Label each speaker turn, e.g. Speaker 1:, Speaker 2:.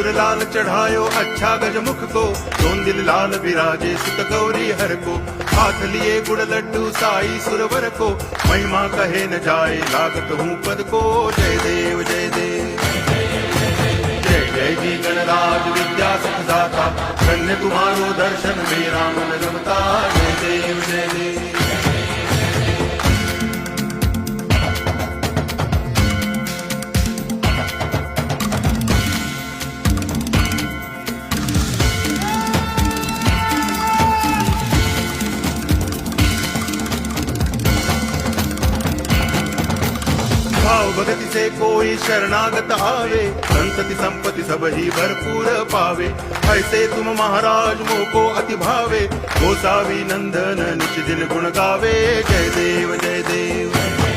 Speaker 1: सिंदूर लाल चढ़ायो अच्छा गजमुख को, दोन दिल लाल विराजे सुत गौरी हर को, हाथ लिए गुड़ लड्डू साई सुरवर को, महिमा कहे न जाए लागत हूँ पद को। जय देव जय देव जय जय जी गणराज विद्या सुख दाता, धन्य तुम्हारो दर्शन मेरा मन रमता। जय देव जय देव भाव भगति से कोई शरणागत आवे, संतति संपत्ति सब ही भरपूर पावे। ऐसे तुम महाराज मोको अति भावे, गोसावी नंदन निच दिन गुण गावे। जय देव जय देव